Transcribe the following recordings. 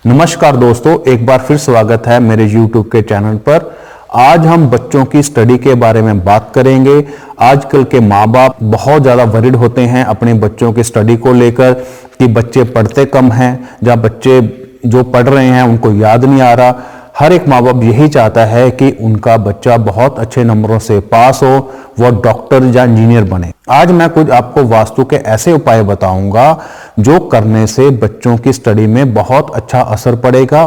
नमस्कार दोस्तों, एक बार फिर स्वागत है मेरे YouTube के चैनल पर। आज हम बच्चों की स्टडी के बारे में बात करेंगे। आजकल के माँ बाप बहुत ज़्यादा वरीड होते हैं अपने बच्चों की स्टडी को लेकर कि बच्चे पढ़ते कम हैं या बच्चे जो पढ़ रहे हैं उनको याद नहीं आ रहा। हर एक माँ बाप यही चाहता है कि उनका बच्चा बहुत अच्छे नंबरों से पास हो, वो डॉक्टर या इंजीनियर बने। आज मैं कुछ आपको वास्तु के ऐसे उपाय बताऊंगा जो करने से बच्चों की स्टडी में बहुत अच्छा असर पड़ेगा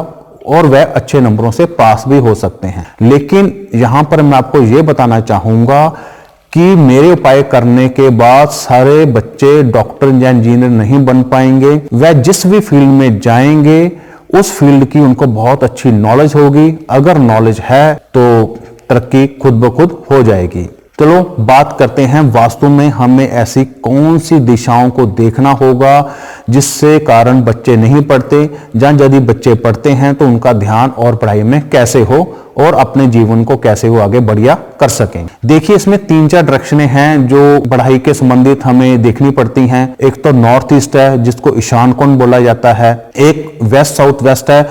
और वह अच्छे नंबरों से पास भी हो सकते हैं। लेकिन यहां पर मैं आपको यह बताना चाहूंगा कि मेरे उपाय करने के बाद सारे बच्चे डॉक्टर या इंजीनियर नहीं बन पाएंगे। वह जिस भी फील्ड में जाएंगे उस फील्ड की उनको बहुत अच्छी नॉलेज होगी। अगर नॉलेज है तो तरक्की खुद ब खुद हो जाएगी। चलो बात करते हैं वास्तु में हमें ऐसी कौन सी दिशाओं को देखना होगा जिससे कारण बच्चे नहीं पढ़ते, या यदि बच्चे पढ़ते हैं तो उनका ध्यान और पढ़ाई में कैसे हो और अपने जीवन को कैसे वो आगे बढ़िया कर सकें। देखिए, इसमें 3-4 डायरेक्शनें हैं जो पढ़ाई के संबंधित हमें देखनी पड़ती हैं। एक तो नॉर्थ ईस्ट है जिसको ईशान कोण बोला जाता है। एक वेस्ट साउथ वेस्ट है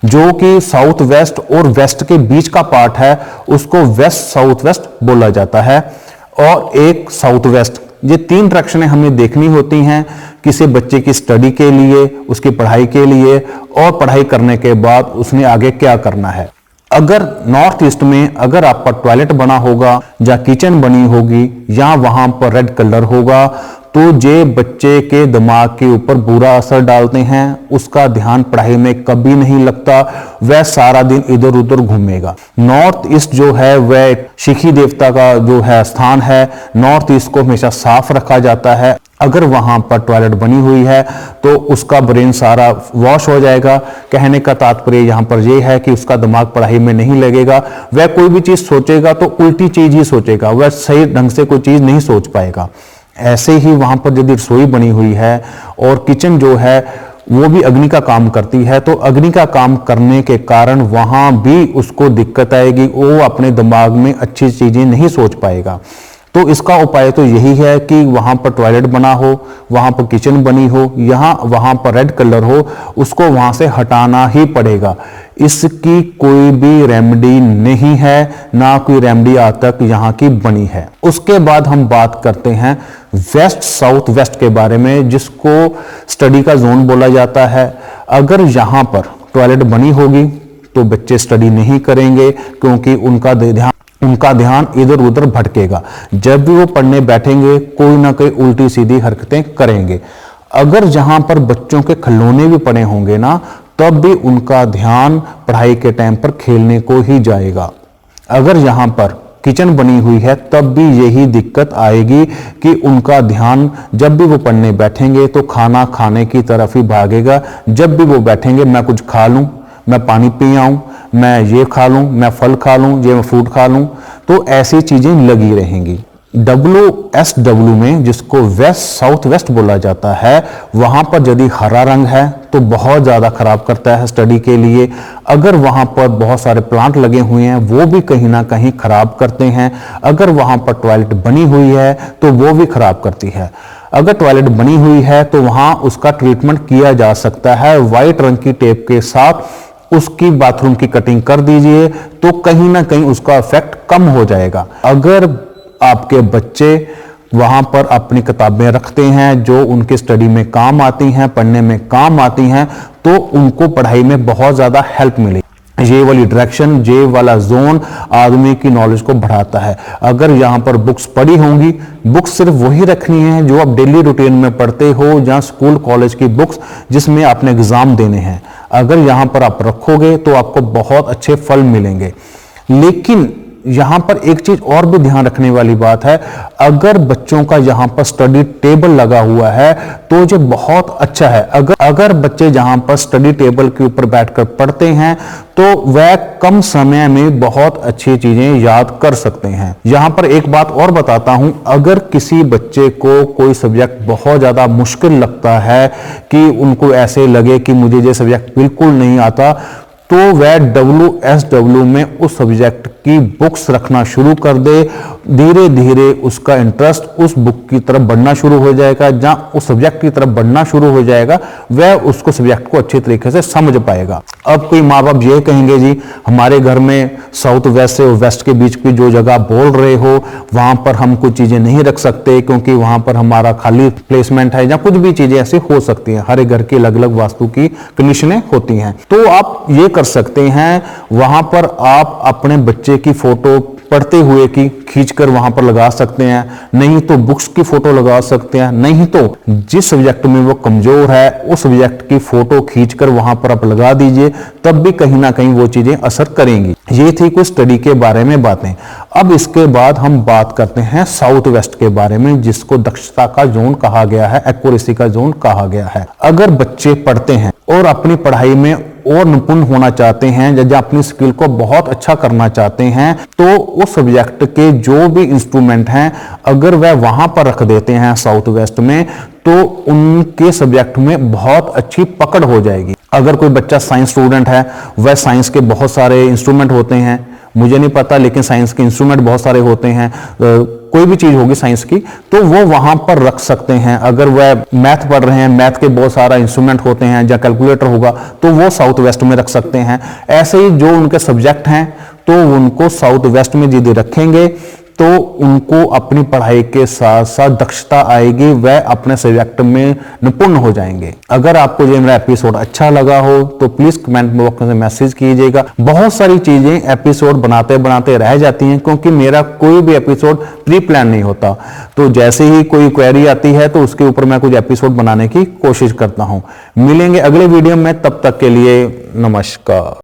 जो कि साउथ वेस्ट और वेस्ट के बीच का पार्ट है, उसको वेस्ट साउथ वेस्ट बोला जाता है। और एक साउथ वेस्ट। ये 3 डायरेक्शनें हमें देखनी होती हैं किसी बच्चे की स्टडी के लिए, उसकी पढ़ाई के लिए, और पढ़ाई करने के बाद उसने आगे क्या करना है। अगर नॉर्थ ईस्ट में अगर आपका टॉयलेट बना होगा या किचन बनी होगी या वहां पर रेड कलर होगा तो ये बच्चे के दिमाग के ऊपर बुरा असर डालते हैं। उसका ध्यान पढ़ाई में कभी नहीं लगता, वह सारा दिन इधर उधर घूमेगा। नॉर्थ ईस्ट जो है वह शिखी देवता का जो है स्थान है। नॉर्थ ईस्ट को हमेशा साफ रखा जाता है। अगर वहां पर टॉयलेट बनी हुई है तो उसका ब्रेन सारा वॉश हो जाएगा। कहने का तात्पर्य यहां पर यह है कि उसका दिमाग पढ़ाई में नहीं लगेगा। वह कोई भी चीज सोचेगा तो उल्टी चीज ही सोचेगा, वह सही ढंग से कोई चीज नहीं सोच पाएगा। ऐसे ही वहां पर यदि रसोई बनी हुई है और किचन जो है वो भी अग्नि का काम करती है तो अग्नि का काम करने के कारण वहां भी उसको दिक्कत आएगी, वो अपने दिमाग में अच्छी चीजें नहीं सोच पाएगा। तो इसका उपाय तो यही है कि वहां पर टॉयलेट बना हो, वहां पर किचन बनी हो, वहां पर रेड कलर हो, उसको वहां से हटाना ही पड़ेगा। इसकी कोई भी रेमेडी नहीं है, ना कोई रेमेडी आज तक यहाँ की बनी है। उसके बाद हम बात करते हैं वेस्ट साउथ वेस्ट के बारे में, जिसको स्टडी का जोन बोला जाता है। अगर यहाँ पर टॉयलेट बनी होगी तो बच्चे स्टडी नहीं करेंगे क्योंकि उनका ध्यान इधर उधर भटकेगा। जब भी वो पढ़ने बैठेंगे कोई ना कोई उल्टी सीधी हरकतें करेंगे। अगर जहां पर बच्चों के खिलौने भी पड़े होंगे ना, तब भी उनका ध्यान पढ़ाई के टाइम पर खेलने को ही जाएगा। अगर यहां पर किचन बनी हुई है तब भी यही दिक्कत आएगी कि उनका ध्यान जब भी वो पढ़ने बैठेंगे तो खाना खाने की तरफ ही भागेगा। जब भी वो बैठेंगे मैं कुछ खा लूं, मैं पानी पी आऊं, मैं ये खा लूं, मैं फल खा लूं, ये मैं फ्रूट खा लूं, तो ऐसी चीजें लगी रहेंगी। WSW में, जिसको वेस्ट साउथ वेस्ट बोला जाता है, वहां पर यदि हरा रंग है तो बहुत ज्यादा खराब करता है स्टडी के लिए। अगर वहां पर बहुत सारे प्लांट लगे हुए हैं वो भी कहीं ना कहीं खराब करते हैं। अगर वहां पर टॉयलेट बनी हुई है तो वो भी खराब करती है। अगर टॉयलेट बनी हुई है तो वहां उसका ट्रीटमेंट किया जा सकता है व्हाइट रंग की टेप के साथ। उसकी बाथरूम की कटिंग कर दीजिए तो कहीं ना कहीं उसका इफेक्ट कम हो जाएगा। अगर आपके बच्चे वहां पर अपनी किताबें रखते हैं जो उनके स्टडी में काम आती हैं, पढ़ने में काम आती हैं, तो उनको पढ़ाई में बहुत ज्यादा हेल्प मिलेगी। ये वाली डायरेक्शन, ये वाला जोन आदमी की नॉलेज को बढ़ाता है। अगर यहाँ पर बुक्स पढ़ी होंगी, बुक्स सिर्फ वही रखनी है जो आप डेली रूटीन में पढ़ते हो, या स्कूल कॉलेज की बुक्स जिसमें आपने एग्जाम देने हैं। अगर यहाँ पर आप रखोगे तो आपको बहुत अच्छे फल मिलेंगे। लेकिन यहां पर एक चीज और भी ध्यान रखने वाली बात है, अगर बच्चों का यहां पर स्टडी टेबल लगा हुआ है तो ये बहुत अच्छा है। अगर बच्चे जहां पर स्टडी टेबल के ऊपर बैठकर पढ़ते हैं तो वह कम समय में बहुत अच्छी चीजें याद कर सकते हैं। यहां पर एक बात और बताता हूं, अगर किसी बच्चे को कोई सब्जेक्ट बहुत ज्यादा मुश्किल लगता है कि उनको ऐसे लगे कि मुझे ये सब्जेक्ट बिल्कुल नहीं आता, तो वह WSW में उस सब्जेक्ट की बुक्स रखना शुरू कर दे, धीरे धीरे उसका इंटरेस्ट उस बुक की तरफ बढ़ना शुरू हो जाएगा। जहां उस सब्जेक्ट की तरफ बढ़ना शुरू हो जाएगा वह उसको सब्जेक्ट को अच्छी तरीके से समझ पाएगा। अब कोई माँ बाप ये कहेंगे जी हमारे घर में साउथ वेस्ट और वेस्ट के बीच की जो जगह बोल रहे हो वहां पर हम कुछ चीजें नहीं रख सकते क्योंकि वहां पर हमारा खाली प्लेसमेंट है, या कुछ भी चीजें ऐसी हो सकती हैं। हर एक घर की अलग अलग वास्तु की कंडीशनें होती हैं। तो आप ये कर सकते हैं, वहां पर आप अपने बच्चे की फोटो पढ़ते हुए की खींचकर वहां पर लगा सकते हैं, नहीं तो बुक्स की फोटो लगा सकते हैं, नहीं तो जिस सब्जेक्ट में वो कमजोर है उस सब्जेक्ट की फोटो खींचकर वहां पर आप लगा दीजिए, तब भी कहीं ना कहीं वो चीजें असर करेंगी। ये थी कुछ स्टडी के बारे में बातें। अब इसके बाद हम बात करते हैं साउथ वेस्ट के बारे में, जिसको दक्षता का जोन कहा गया है, एक्यूरेसी का जोन कहा गया है। अगर बच्चे पढ़ते हैं और अपनी पढ़ाई में और निपुण होना चाहते हैं या अपनी स्किल को बहुत अच्छा करना चाहते हैं, तो उस सब्जेक्ट के जो भी इंस्ट्रूमेंट हैं अगर वह वहां पर रख देते हैं साउथ वेस्ट में, तो उनके सब्जेक्ट में बहुत अच्छी पकड़ हो जाएगी। अगर कोई बच्चा साइंस स्टूडेंट है, वह साइंस के बहुत सारे इंस्ट्रूमेंट होते हैं, मुझे नहीं पता लेकिन साइंस के इंस्ट्रूमेंट बहुत सारे होते हैं, कोई भी चीज होगी साइंस की, तो वो वहां पर रख सकते हैं। अगर वह मैथ पढ़ रहे हैं, मैथ के बहुत सारा इंस्ट्रूमेंट होते हैं या कैलकुलेटर होगा, तो वो साउथ वेस्ट में रख सकते हैं। ऐसे ही जो उनके सब्जेक्ट हैं तो उनको साउथ वेस्ट में यदि रखेंगे तो उनको अपनी पढ़ाई के साथ साथ दक्षता आएगी, वह अपने सब्जेक्ट में निपुण हो जाएंगे। अगर आपको ये मेरा एपिसोड अच्छा लगा हो तो प्लीज कमेंट बॉक्स में मैसेज कीजिएगा। बहुत सारी चीजें एपिसोड बनाते बनाते रह जाती हैं क्योंकि मेरा कोई भी एपिसोड प्री प्लान नहीं होता, तो जैसे ही कोई क्वेरी आती है तो उसके ऊपर मैं कुछ एपिसोड बनाने की कोशिश करता हूं। मिलेंगे अगले वीडियो में, तब तक के लिए नमस्कार।